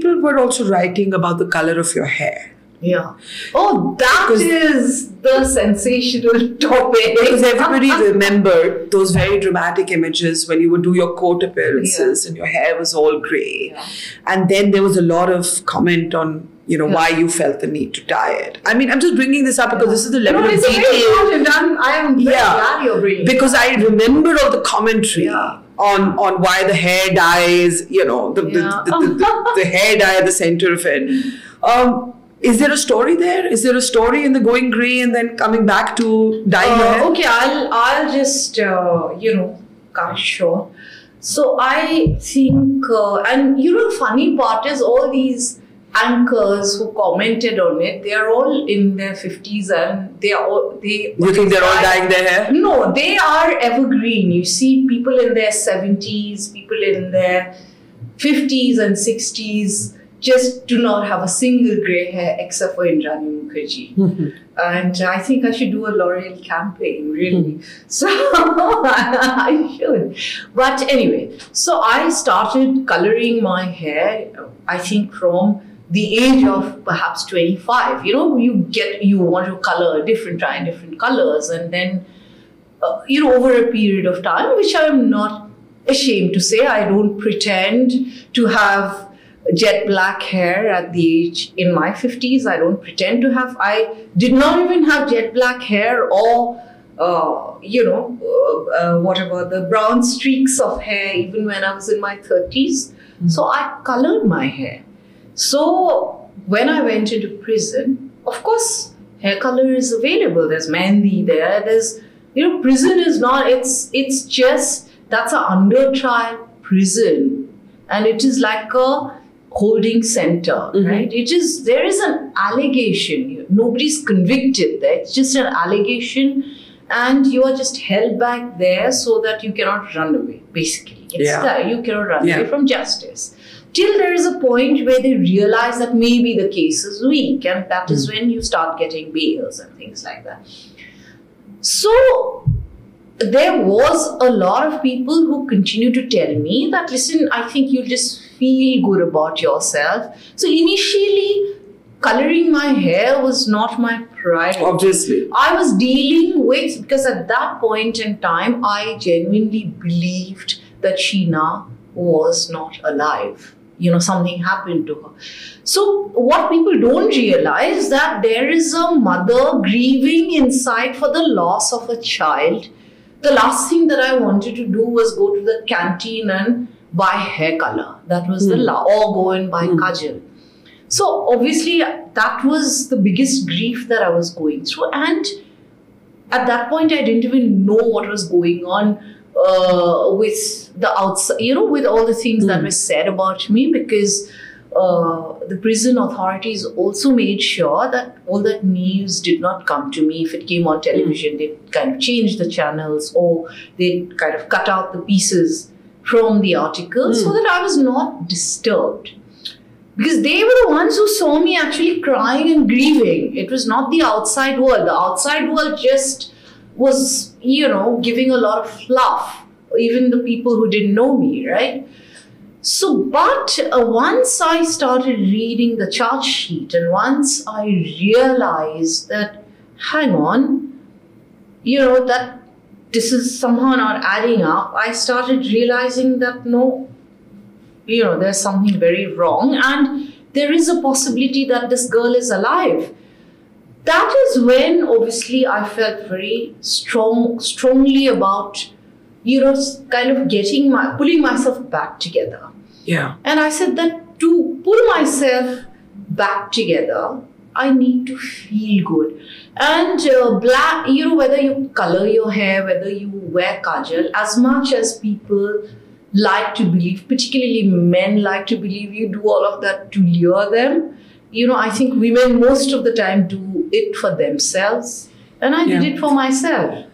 people were also writing about the color of your hair. Yeah. Oh, that is the sensational topic. Because everybody remembered those very dramatic images when you would do your court appearances and your hair was all grey. Yeah. And then there was a lot of comment on, why you felt the need to dye it. I mean, I'm just bringing this up because this is the level of detail. I am very glad you're bringing it. Because I remember all the commentary. On why the hair dye is, the hair dye at the center of it. Is there a story there? Is there a story in the going grey and then coming back to dyeing your hair? Okay, I'll just, cut short. So I think, and the funny part is all these anchors who commented on it, they are all in their 50s and You think they're all dyeing their hair? No, they are evergreen. You see people in their 70s, people in their 50s and 60s just do not have a single grey hair except for Indrani Mukerjea. And I think I should do a L'Oreal campaign, really. So I should. But anyway, so I started colouring my hair, I think from the age of perhaps 25. You want to colour try different colours, and then, over a period of time, which I'm not ashamed to say, I don't pretend to have jet black hair at the age in my 50s. I don't pretend to have. I did not even have jet black hair or, whatever, the brown streaks of hair even when I was in my 30s. So I colored my hair. So when I went into prison, of course, hair color is available. There's mehndi there. There's, prison is not, it's just, that's an under trial prison. And it is like a holding center, right? There is an allegation. Nobody's convicted there. It's just an allegation, and you are just held back there so that you cannot run away, basically. You cannot run away from justice. Till there is a point where they realize that maybe the case is weak, and that is when you start getting bails and things like that. So there was a lot of people who continued to tell me that, listen, I think you just feel good about yourself. So initially, coloring my hair was not my priority. Obviously. I was dealing with, because at that point in time, I genuinely believed that Sheena was not alive. Something happened to her. So what people don't realize that there is a mother grieving inside for the loss of a child. The last thing that I wanted to do was go to the canteen and buy hair color. That was or go and buy kajal. So obviously that was the biggest grief that I was going through. And at that point, I didn't even know what was going on with the outside, with all the things that were said about me, because the prison authorities also made sure that all that news did not come to me. If it came on television, they kind of changed the channels, or they kind of cut out the pieces from the article so that I was not disturbed. Because they were the ones who saw me actually crying and grieving. It was not the outside world. The outside world just was, giving a lot of fluff. Even the people who didn't know me, right? So, but once I started reading the charge sheet, and once I realized that, hang on, that this is somehow not adding up, I started realizing that no, there's something very wrong, and there is a possibility that this girl is alive. That is when, obviously, I felt very strongly about, kind of pulling myself back together. Yeah. And I said that to pull myself back together, I need to feel good. And black, whether you color your hair, whether you wear kajal, as much as people like to believe, particularly men like to believe you do all of that to lure them, I think women most of the time do it for themselves. And I did it for myself.